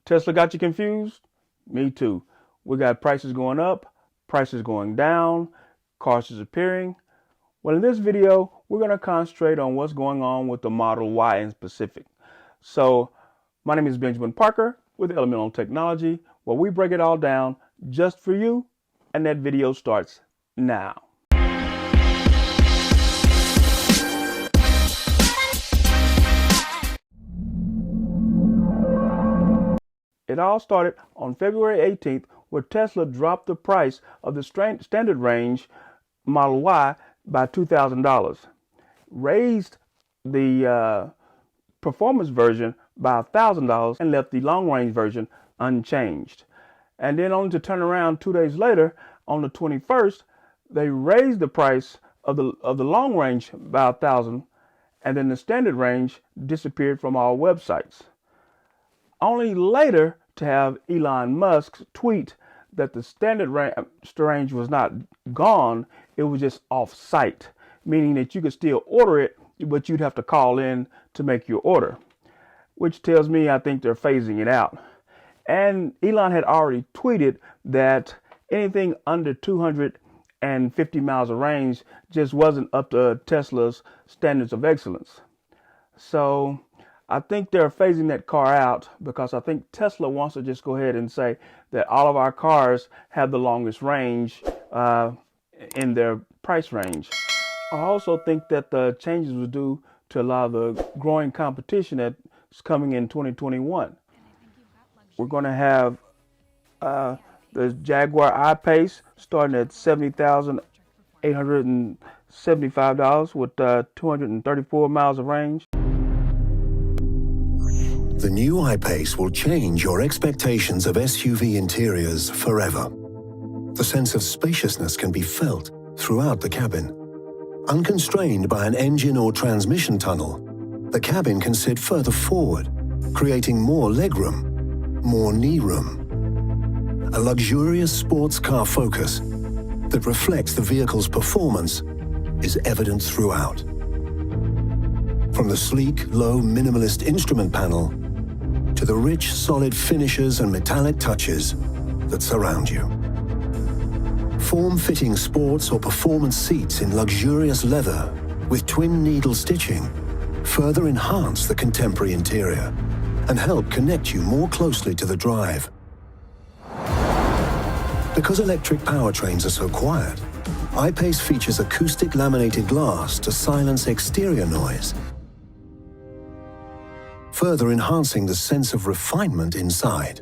Tesla got you confused? Me too. We got prices going up, prices going down, cars disappearing. Well, in this video, we're going to concentrate on what's going on with the Model Y in specific. So, my name is Benjamin Parker with Elemental Technology, where we break it all down just for you, and that video starts now. It all started on February 18th, where Tesla dropped the price of the standard range Model Y by $2,000, raised the performance version by $1,000, and left the long range version unchanged. And then only to turn around 2 days later, on the 21st, they raised the price of the long range by $1,000, and then the standard range disappeared from all websites. Only later to have Elon Musk tweet that the standard range was not gone, it was just off-site, meaning that you could still order it, but you'd have to call in to make your order, which tells me I think they're phasing it out. And Elon had already tweeted that anything under 250 miles of range just wasn't up to Tesla's standards of excellence. So I think they're phasing that car out because I think Tesla wants to just go ahead and say that all of our cars have the longest range in their price range. I also think that the changes were due to a lot of the growing competition that's coming in 2021. We're going to have the Jaguar I-Pace starting at $70,875 with 234 miles of range. The new I-Pace will change your expectations of SUV interiors forever. The sense of spaciousness can be felt throughout the cabin. Unconstrained by an engine or transmission tunnel, the cabin can sit further forward, creating more legroom, more knee room. A luxurious sports car focus that reflects the vehicle's performance is evident throughout. From the sleek, low, minimalist instrument panel to the rich, solid finishes and metallic touches that surround you. Form-fitting sports or performance seats in luxurious leather with twin needle stitching further enhance the contemporary interior and help connect you more closely to the drive. Because electric powertrains are so quiet, I-Pace features acoustic laminated glass to silence exterior noise, further enhancing the sense of refinement inside.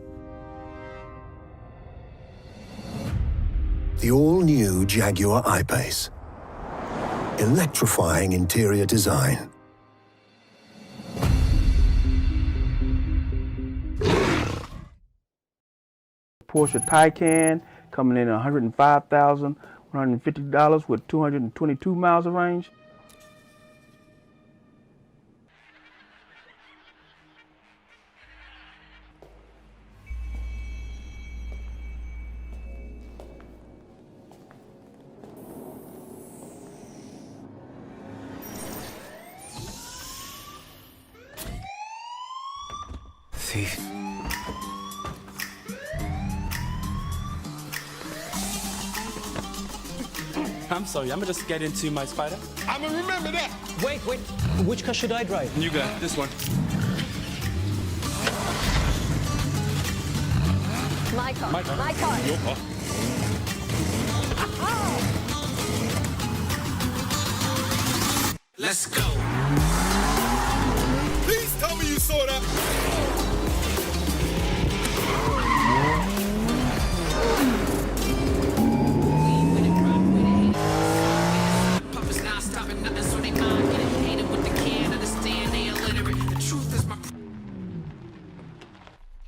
The all-new Jaguar I-Pace. Electrifying interior design. Porsche Taycan coming in at $105,150 with 222 miles of range. Thief. I'm sorry, I'm gonna just get into my Spider. I'ma remember that. Wait, which car should I drive? You got this one. My car. My car. My car. Your car. Let's go. Please tell me you saw that.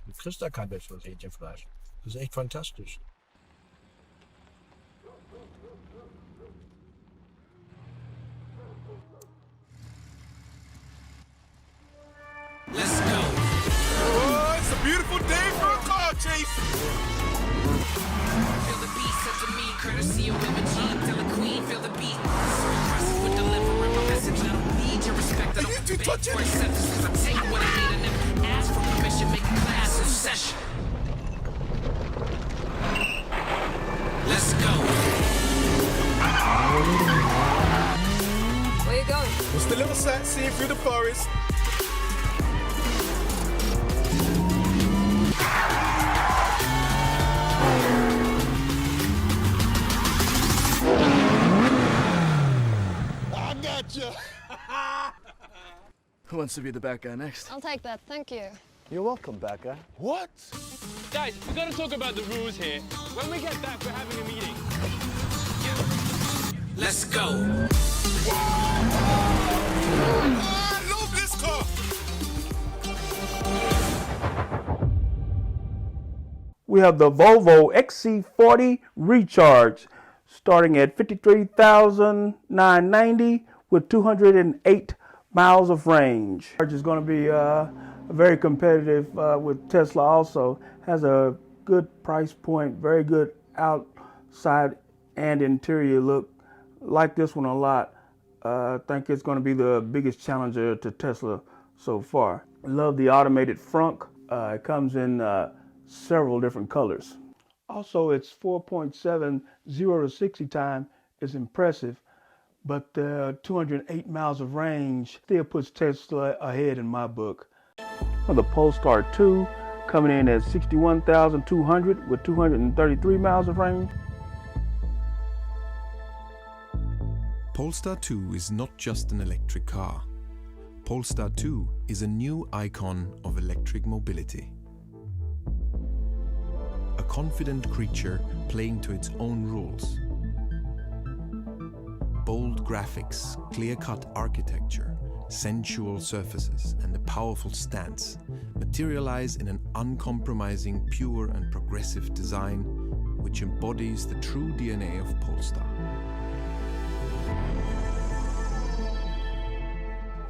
Du kriegst da kein besseres Hähnchenfleisch. Das ist echt fantastisch. Let's go. Oh, it's a beautiful day for a car chase. Feel the beat, such a me, courtesy of Women G. Tell the queen, feel the beat. So impressive with delivering my message. I don't need your respect. I don't beg for acceptance. I take what I need and never ask for permission. Make a class in session. through the forest. I gotcha. Who wants to be the bad guy next? I'll take that, thank you. You're welcome, bad guy. What? Guys, we gotta talk about the rules here. When we get back, we're having a meeting. Let's go. I love this car. We have the Volvo XC40 Recharge, starting at $53,990 with 208 miles of range. Recharge is going to be very competitive with Tesla. Also has a good price point, very good outside and interior look. Like this one a lot. I think it's going to be the biggest challenger to Tesla so far. I love the automated frunk. It comes in several different colors. Also, its 4.7 0 to 60 time is impressive, but the 208 miles of range still puts Tesla ahead in my book. The Polestar 2 coming in at $61,200 with 233 miles of range. Polestar 2 is not just an electric car. Polestar 2 is a new icon of electric mobility. A confident creature playing to its own rules. Bold graphics, clear-cut architecture, sensual surfaces, and a powerful stance materialize in an uncompromising, pure and progressive design which embodies the true DNA of Polestar.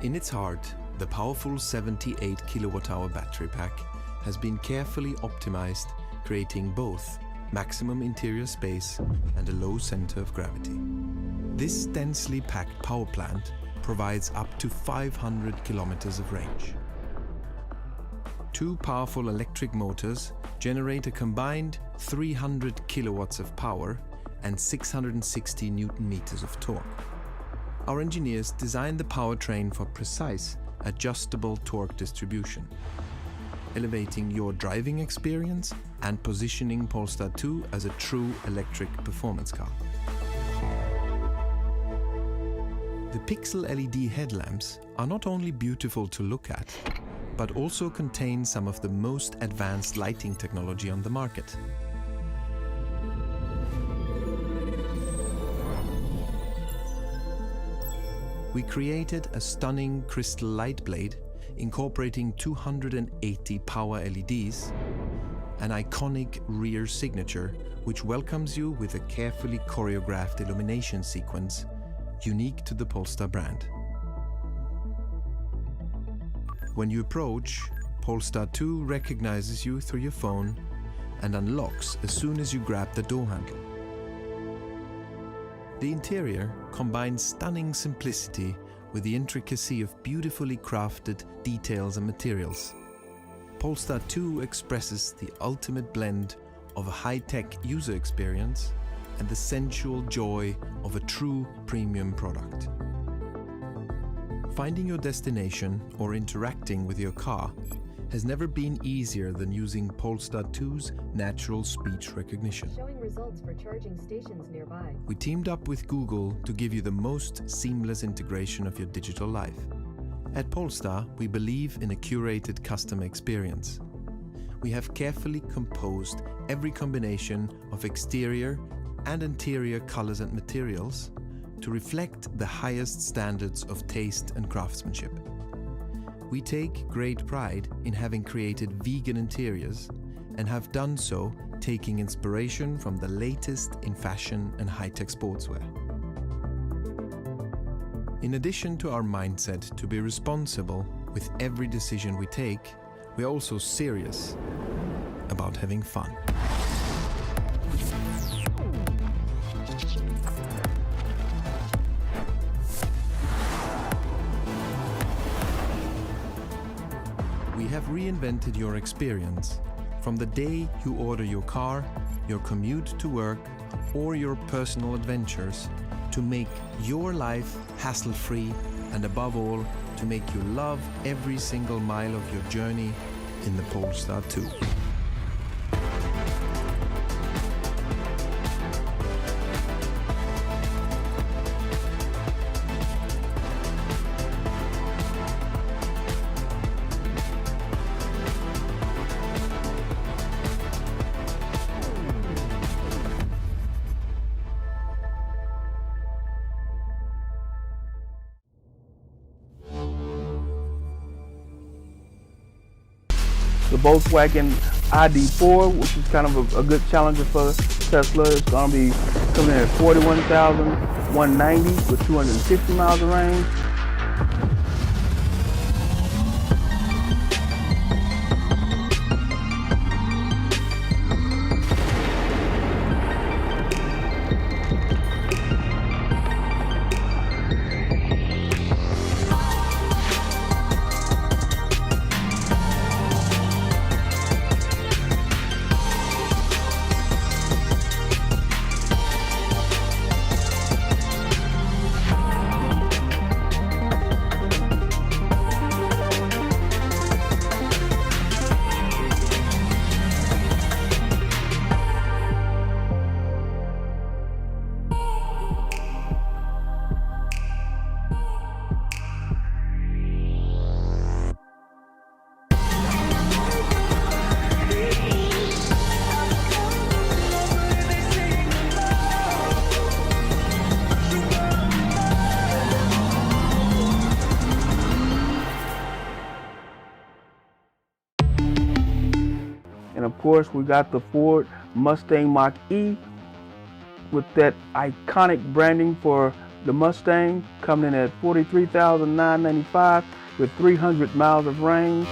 In its heart, the powerful 78 kWh battery pack has been carefully optimized, creating both maximum interior space and a low center of gravity. This densely packed power plant provides up to 500 kilometers of range. Two powerful electric motors generate a combined 300 kilowatts of power and 660 Newton meters of torque. Our engineers designed the powertrain for precise, adjustable torque distribution, elevating your driving experience and positioning Polestar 2 as a true electric performance car. The pixel LED headlamps are not only beautiful to look at, but also contain some of the most advanced lighting technology on the market. We created a stunning crystal light blade incorporating 280 power LEDs, an iconic rear signature which welcomes you with a carefully choreographed illumination sequence unique to the Polestar brand. When you approach, Polestar 2 recognizes you through your phone and unlocks as soon as you grab the door handle. The interior combines stunning simplicity with the intricacy of beautifully crafted details and materials. Polestar 2 expresses the ultimate blend of a high-tech user experience and the sensual joy of a true premium product. Finding your destination or interacting with your car has never been easier than using Polestar 2's natural speech recognition. Showing results for charging stations nearby. We teamed up with Google to give you the most seamless integration of your digital life. At Polestar, we believe in a curated customer experience. We have carefully composed every combination of exterior and interior colors and materials to reflect the highest standards of taste and craftsmanship. We take great pride in having created vegan interiors and have done so taking inspiration from the latest in fashion and high-tech sportswear. In addition to our mindset to be responsible with every decision we take, we are also serious about having fun. We have reinvented your experience from the day you order your car, your commute to work, or your personal adventures to make your life hassle-free and above all, to make you love every single mile of your journey in the Polestar 2. The Volkswagen ID4, which is kind of a good challenger for Tesla, is going to be coming in at $41,190 with 250 miles of range. And of course, we got the Ford Mustang Mach-E with that iconic branding for the Mustang, coming in at $43,995 with 300 miles of range.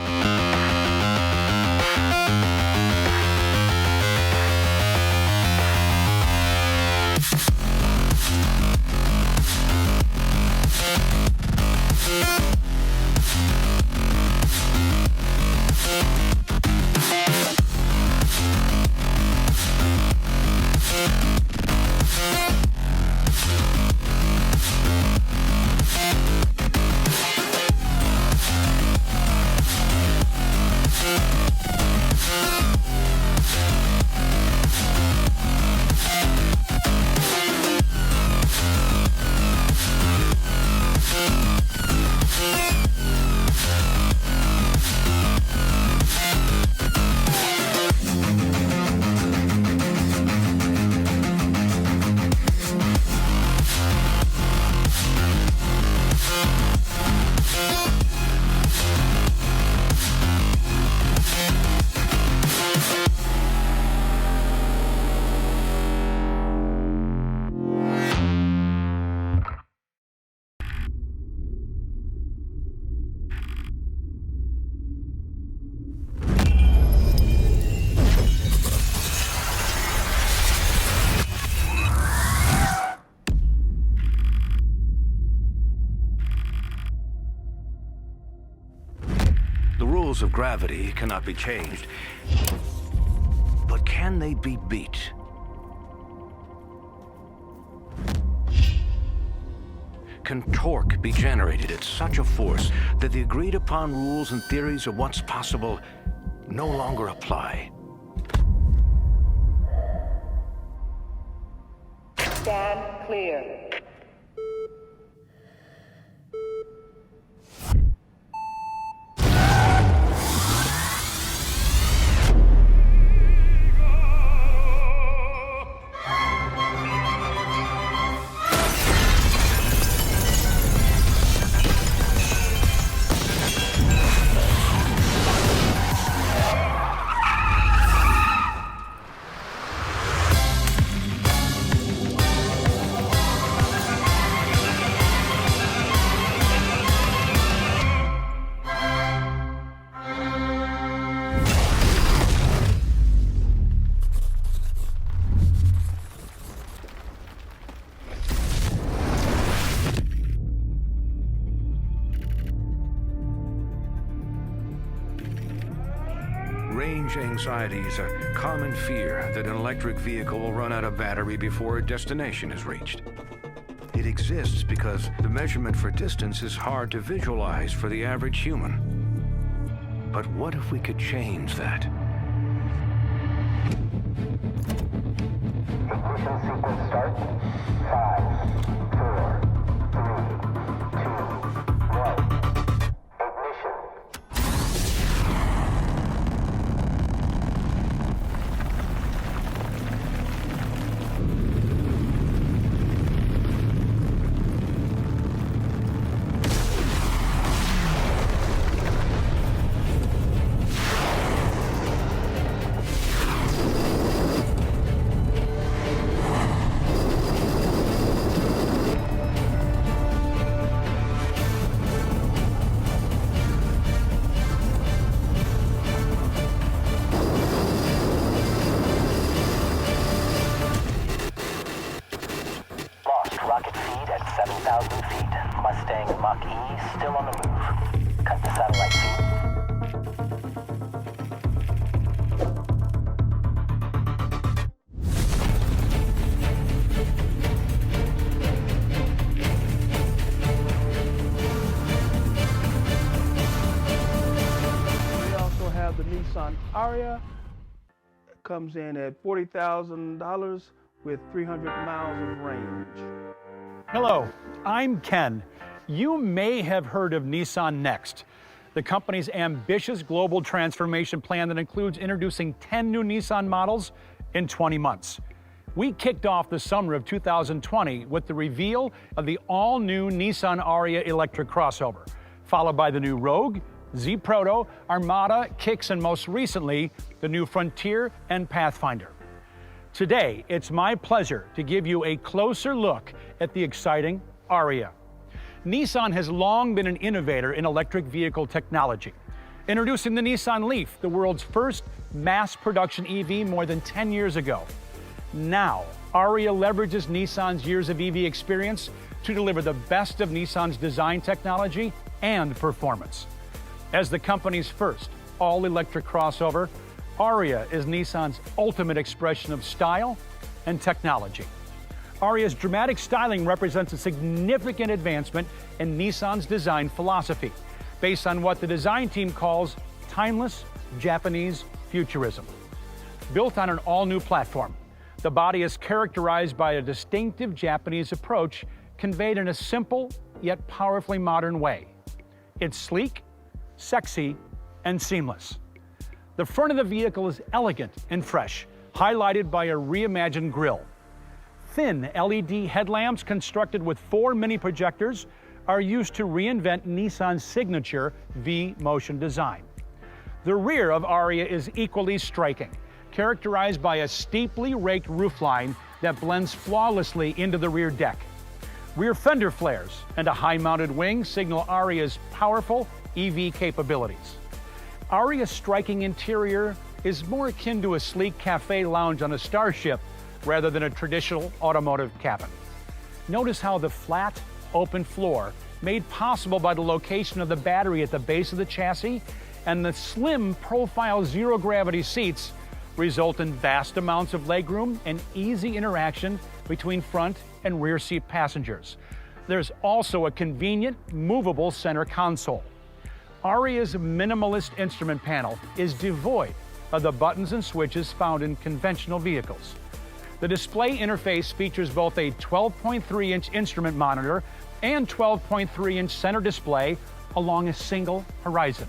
The rules of gravity cannot be changed. But can they be beat? Can torque be generated at such a force that the agreed upon rules and theories of what's possible no longer apply? Stand clear. Range anxiety is a common fear that an electric vehicle will run out of battery before a destination is reached. It exists because the measurement for distance is hard to visualize for the average human. But what if we could change that? Ignition sequence start. 5, 4, 3, 2, 1. Ignition. Rocket feed at 7,000 feet. Mustang Mach-E still on the move. Cut the satellite feed. We also have the Nissan Ariya. Comes in at $40,000 with 300 miles of range. Hello, I'm Ken. You may have heard of Nissan Next, the company's ambitious global transformation plan that includes introducing 10 new Nissan models in 20 months. We kicked off the summer of 2020 with the reveal of the all-new Nissan Ariya electric crossover, followed by the new Rogue, Z Proto, Armada, Kicks, and most recently, the new Frontier and Pathfinder. Today, it's my pleasure to give you a closer look at the exciting Ariya. Nissan has long been an innovator in electric vehicle technology, introducing the Nissan Leaf, the world's first mass production EV more than 10 years ago. Now, Ariya leverages Nissan's years of EV experience to deliver the best of Nissan's design technology and performance. As the company's first all-electric crossover, Ariya is Nissan's ultimate expression of style and technology. Ariya's dramatic styling represents a significant advancement in Nissan's design philosophy, based on what the design team calls timeless Japanese futurism. Built on an all-new platform, the body is characterized by a distinctive Japanese approach conveyed in a simple yet powerfully modern way. It's sleek, sexy, and seamless. The front of the vehicle is elegant and fresh, highlighted by a reimagined grille. Thin LED headlamps constructed with 4 mini projectors are used to reinvent Nissan's signature V-motion design. The rear of Ariya is equally striking, characterized by a steeply raked roofline that blends flawlessly into the rear deck. Rear fender flares and a high-mounted wing signal Ariya's powerful EV capabilities. Ariya's striking interior is more akin to a sleek cafe lounge on a starship rather than a traditional automotive cabin. Notice how the flat, open floor, made possible by the location of the battery at the base of the chassis, and the slim profile zero-gravity seats result in vast amounts of legroom and easy interaction between front and rear seat passengers. There's also a convenient, movable center console. Ariya's minimalist instrument panel is devoid of the buttons and switches found in conventional vehicles. The display interface features both a 12.3-inch instrument monitor and 12.3-inch center display along a single horizon.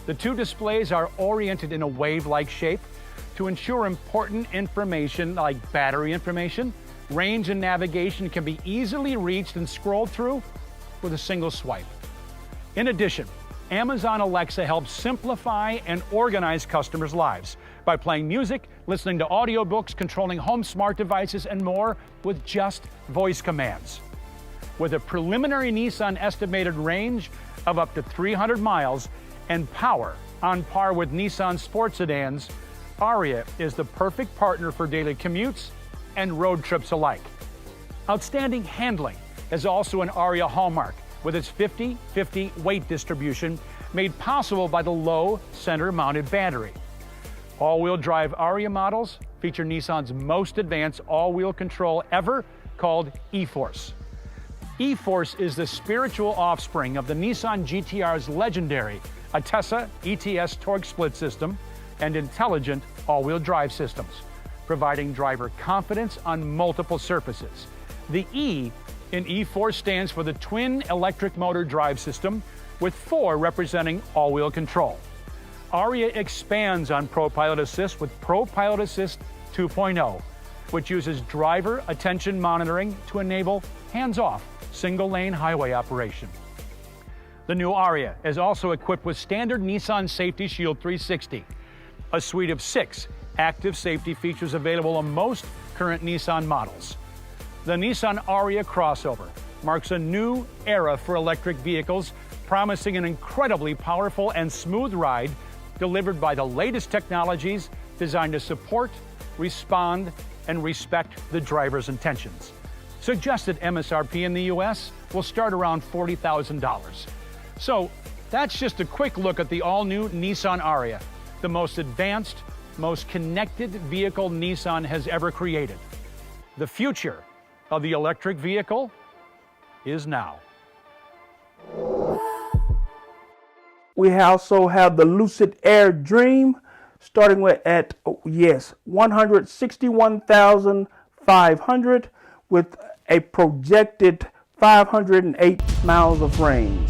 The two displays are oriented in a wave-like shape to ensure important information like battery information, range, and navigation can be easily reached and scrolled through with a single swipe. In addition, Amazon Alexa helps simplify and organize customers' lives by playing music, listening to audiobooks, controlling home smart devices, and more with just voice commands. With a preliminary Nissan estimated range of up to 300 miles and power on par with Nissan sports sedans, Ariya is the perfect partner for daily commutes and road trips alike. Outstanding handling is also an Ariya hallmark, with its 50-50 weight distribution made possible by the low center-mounted battery. All-wheel drive Ariya models feature Nissan's most advanced all-wheel control ever, called E-Force. E-Force is the spiritual offspring of the Nissan GT-R's legendary Atessa ETS torque split system and intelligent all-wheel drive systems, providing driver confidence on multiple surfaces. The E in E-Force stands for the twin electric motor drive system, with 4 representing all-wheel control. Aria expands on ProPilot Assist with ProPilot Assist 2.0, which uses driver attention monitoring to enable hands-off single-lane highway operation. The new Aria is also equipped with standard Nissan Safety Shield 360, a suite of 6 active safety features available on most current Nissan models. The Nissan Aria crossover marks a new era for electric vehicles, promising an incredibly powerful and smooth ride delivered by the latest technologies designed to support, respond, and respect the driver's intentions. Suggested MSRP in the US will start around $40,000. So that's just a quick look at the all-new Nissan Aria, the most advanced, most connected vehicle Nissan has ever created. The future of the electric vehicle is now. We also have the Lucid Air Dream, starting with at $161,500 with a projected 508 miles of range.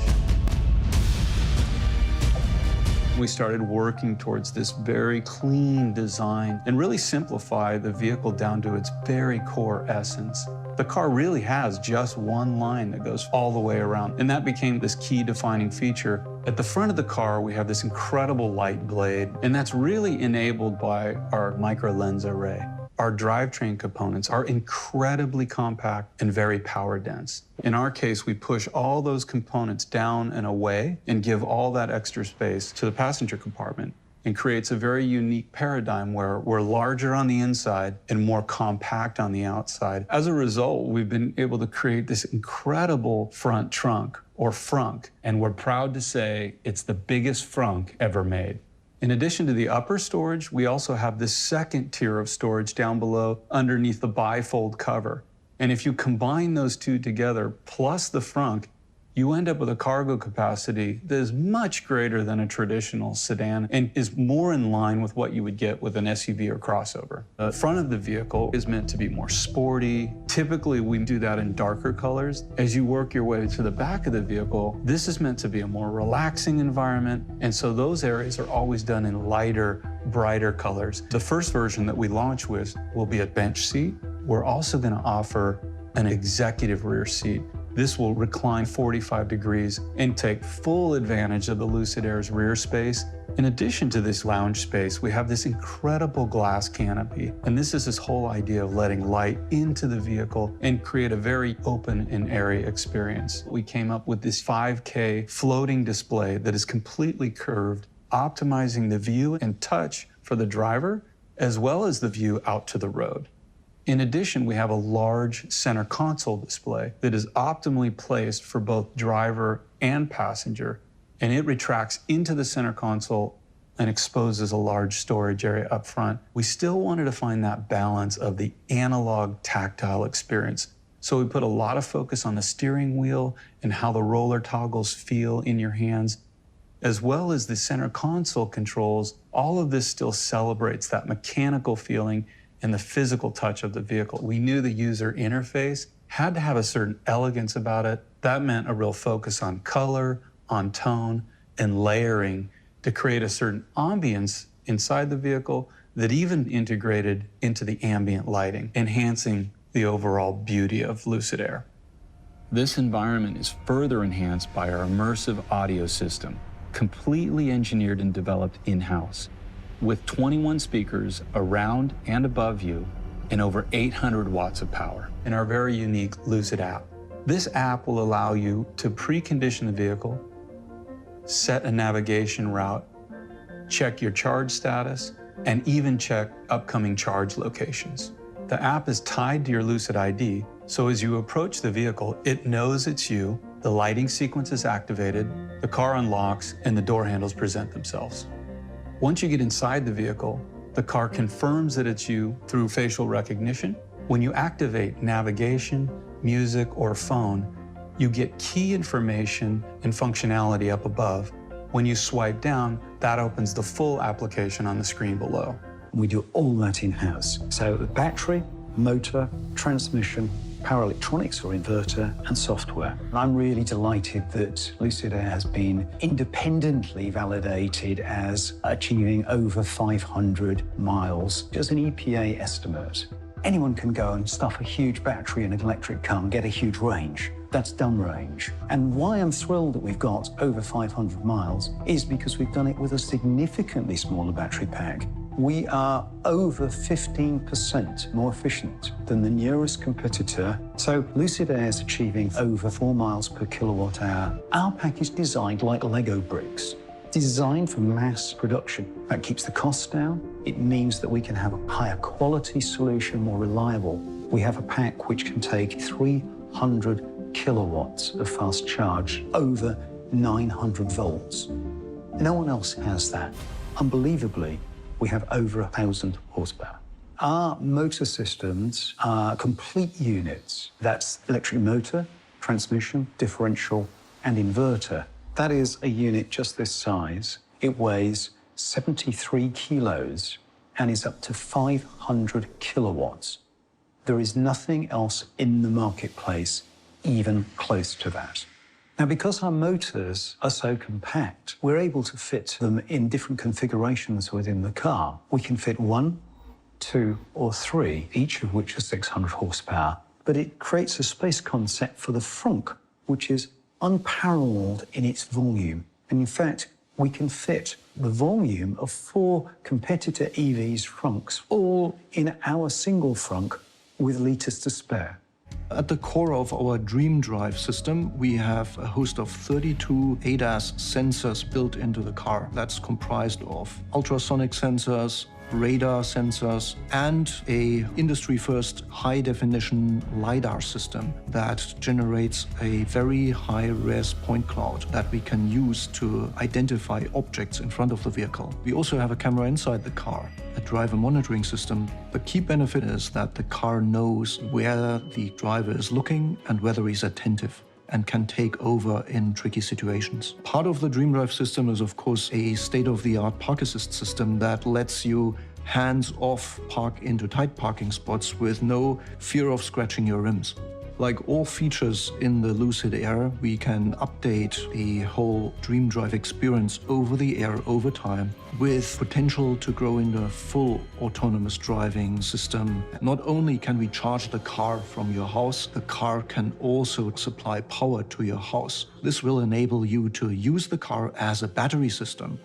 We started working towards this very clean design and really simplify the vehicle down to its very core essence. The car really has just one line that goes all the way around, and that became this key defining feature. At the front of the car, we have this incredible light blade, and that's really enabled by our micro lens array. Our drivetrain components are incredibly compact and very power dense. In our case, we push all those components down and away and give all that extra space to the passenger compartment, and creates a very unique paradigm where we're larger on the inside and more compact on the outside. As a result, we've been able to create this incredible front trunk, or frunk, and we're proud to say it's the biggest frunk ever made. In addition to the upper storage, we also have this second tier of storage down below underneath the bifold cover. And if you combine those two together, plus the frunk, you end up with a cargo capacity that is much greater than a traditional sedan and is more in line with what you would get with an SUV or crossover. The front of the vehicle is meant to be more sporty. Typically, we do that in darker colors. As you work your way to the back of the vehicle, this is meant to be a more relaxing environment, and so those areas are always done in lighter, brighter colors. The first version that we launch with will be a bench seat. We're also going to offer an executive rear seat. This will recline 45 degrees and take full advantage of the Lucid Air's rear space. In addition to this lounge space, we have this incredible glass canopy. And this is this whole idea of letting light into the vehicle and create a very open and airy experience. We came up with this 5K floating display that is completely curved, optimizing the view and touch for the driver, as well as the view out to the road. In addition, we have a large center console display that is optimally placed for both driver and passenger, and it retracts into the center console and exposes a large storage area up front. We still wanted to find that balance of the analog tactile experience. So we put a lot of focus on the steering wheel and how the roller toggles feel in your hands, as well as the center console controls. All of this still celebrates that mechanical feeling and the physical touch of the vehicle. We knew the user interface had to have a certain elegance about it. That meant a real focus on color, on tone, and layering to create a certain ambience inside the vehicle that even integrated into the ambient lighting, enhancing the overall beauty of Lucid Air. This environment is further enhanced by our immersive audio system, completely engineered and developed in-house, with 21 speakers around and above you and over 800 watts of power, and our very unique Lucid app. This app will allow you to precondition the vehicle, set a navigation route, check your charge status, and even check upcoming charge locations. The app is tied to your Lucid ID, so as you approach the vehicle, it knows it's you, the lighting sequence is activated, the car unlocks, and the door handles present themselves. Once you get inside the vehicle, the car confirms that it's you through facial recognition. When you activate navigation, music, or phone, You get key information and functionality up above. When you swipe down, that opens the full application on the screen below. We do all that in-house. So the battery, motor, transmission, power electronics or inverter, and software. And I'm really delighted that Lucid Air has been independently validated as achieving over 500 miles. Just an EPA estimate. Anyone can go and stuff a huge battery in an electric car and get a huge range. That's dumb range. And why I'm thrilled that we've got over 500 miles is because we've done it with a significantly smaller battery pack. We are over 15% more efficient than the nearest competitor. So Lucid Air is achieving over 4 miles per kilowatt hour. Our pack is designed like Lego bricks, designed for mass production. That keeps the costs down. It means that we can have a higher quality solution, more reliable. We have a pack which can take 300 kilowatts of fast charge, over 900 volts. No one else has that. Unbelievably, we have over 1,000 horsepower. Our motor systems are complete units. That's electric motor, transmission, differential, and inverter. That is a unit just this size. It weighs 73 kilos and is up to 500 kilowatts. There is nothing else in the marketplace even close to that. Now, because our motors are so compact, we're able to fit them in different configurations within the car. We can fit 1, 2, or 3, each of which is 600 horsepower. But it creates a space concept for the frunk, which is unparalleled in its volume. And in fact, we can fit the volume of 4 competitor EVs' frunks, all in our single frunk with litres to spare. At the core of our Dream Drive system, we have a host of 32 ADAS sensors built into the car. That's comprised of ultrasonic sensors, radar sensors, and a industry-first high-definition LiDAR system that generates a very high-res point cloud that we can use to identify objects in front of the vehicle. We also have a camera inside the car, a driver monitoring system. The key benefit is that the car knows where the driver is looking and whether he's attentive, and can take over in tricky situations. Part of the Dream Drive system is, of course, a state-of-the-art park assist system that lets you hands-off park into tight parking spots with no fear of scratching your rims. Like all features in the Lucid Air, we can update the whole Dream Drive experience over the air over time, with potential to grow into a full autonomous driving system. Not only can we charge the car from your house, the car can also supply power to your house. This will enable you to use the car as a battery system.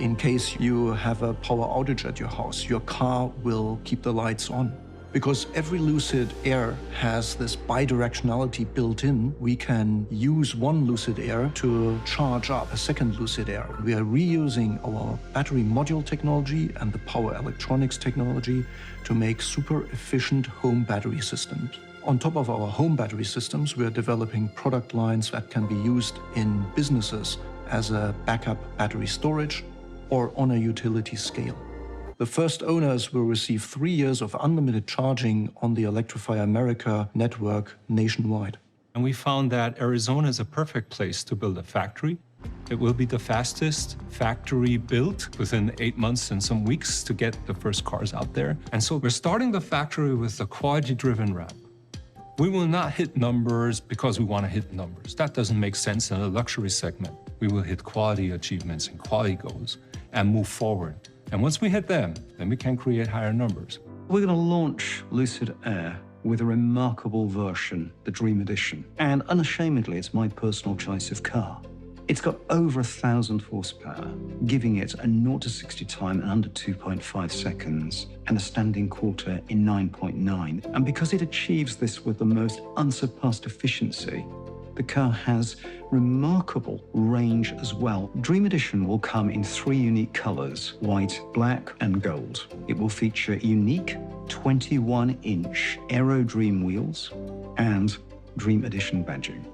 In case you have a power outage at your house, your car will keep the lights on. Because every Lucid Air has this bidirectionality built in, we can use one Lucid Air to charge up a second Lucid Air. We are reusing our battery module technology and the power electronics technology to make super efficient home battery systems. On top of our home battery systems, we are developing product lines that can be used in businesses as a backup battery storage or on a utility scale. The first owners will receive 3 years of unlimited charging on the Electrify America network nationwide. And we found that Arizona is a perfect place to build a factory. It will be the fastest factory built within 8 months and some weeks to get the first cars out there. And so we're starting the factory with a quality-driven ramp. We will not hit numbers because we want to hit numbers. That doesn't make sense in a luxury segment. We will hit quality achievements and quality goals and move forward. And once we hit them, then we can create higher numbers. We're going to launch Lucid Air with a remarkable version, the Dream Edition. And unashamedly, it's my personal choice of car. It's got over 1,000 horsepower, giving it a 0 to 60 time in under 2.5 seconds and a standing quarter in 9.9. And because it achieves this with the most unsurpassed efficiency, the car has remarkable range as well. Dream Edition will come in 3 unique colors: white, black, and gold. It will feature unique 21-inch Aero Dream wheels and Dream Edition badging.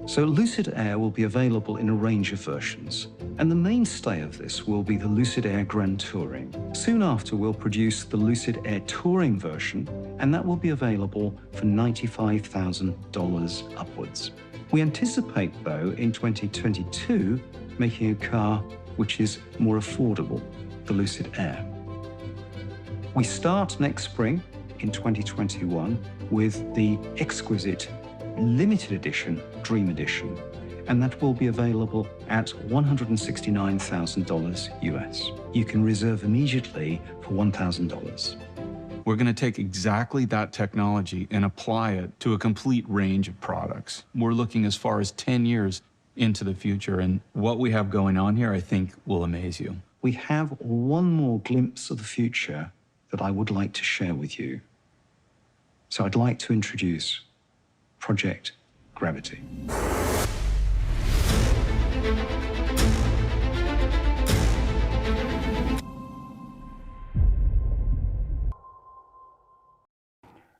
So Lucid Air will be available in a range of versions, and the mainstay of this will be the Lucid Air Grand Touring. Soon after, we'll produce the Lucid Air Touring version, and that will be available for $95,000 upwards. We anticipate, though, in 2022, making a car which is more affordable, the Lucid Air. We start next spring in 2021 with the exquisite limited edition Dream Edition, and that will be available at $169,000 US. You can reserve immediately for $1,000. We're going to take exactly that technology and apply it to a complete range of products. We're looking as far as 10 years into the future, and what we have going on here, I think, will amaze you. We have one more glimpse of the future that I would like to share with you. So I'd like to introduce Project Gravity.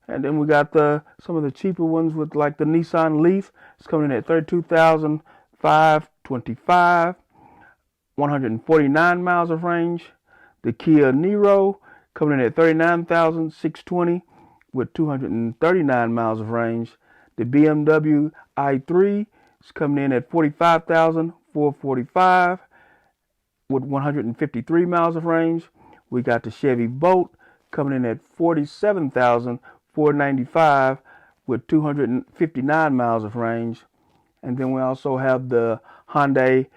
And then we got some of the cheaper ones with like the Nissan Leaf. It's coming in at $32,525, 149 miles of range. The Kia Niro coming in at $39,620 with 239 miles of range. The BMW i3 is coming in at $45,445 with 153 miles of range. We got the Chevy Bolt coming in at $47,495 with 259 miles of range. And then we also have the Hyundai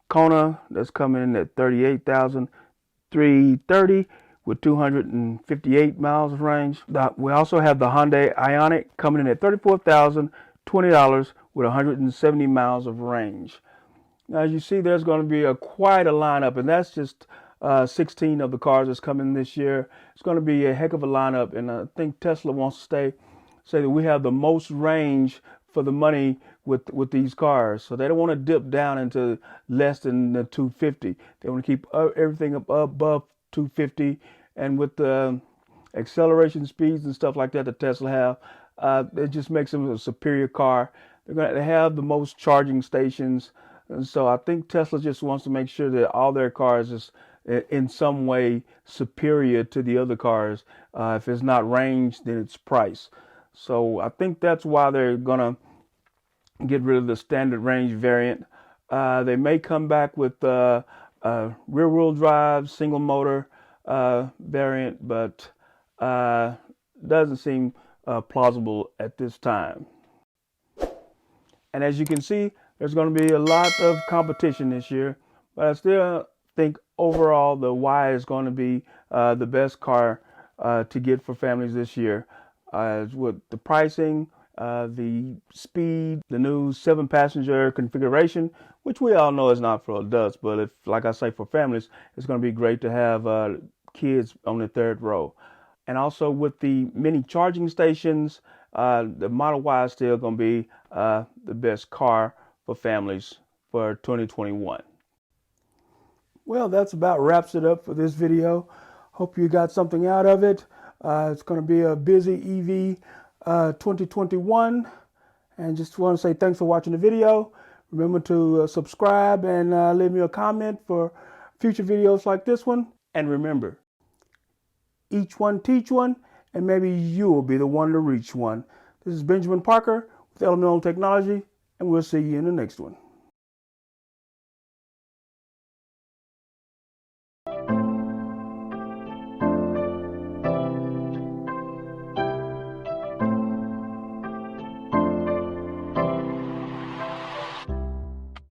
Kona that's coming in at $38,330 with 258 miles of range. We also have the Hyundai Ioniq coming in at $34,020 with 170 miles of range. Now, as you see, there's going to be quite a lineup, and that's just 16 of the cars that's coming this year. It's going to be a heck of a lineup, and I think Tesla wants to say that we have the most range for the money with these cars. So they don't want to dip down into less than the 250. They want to keep everything up above 250, and with the acceleration speeds and stuff like that that Tesla have, it just makes them a superior car. They're going to have the most charging stations, and so I think Tesla just wants to make sure that all their cars is in some way superior to the other cars. If it's not range, then it's price. So I think that's why they're gonna get rid of the standard range variant. They may come back with rear-wheel drive, single motor variant, but doesn't seem plausible at this time. And as you can see, there's going to be a lot of competition this year, but I still think overall the Y is going to be the best car to get for families this year. With the pricing, the speed, the new 7-passenger configuration, which we all know is not for adults, but if, like I say, for families, it's going to be great to have kids on the third row. And also with the many charging stations, the Model Y is still going to be the best car for families for 2021. Well, that's about wraps it up for this video. Hope you got something out of it. It's going to be a busy EV 2021, and just want to say thanks for watching the video. Remember to subscribe and leave me a comment for future videos like this one. And remember, each one teach one, and maybe you'll be the one to reach one. This is Benjamin Parker with Elemental Technology, and we'll see you in the next one.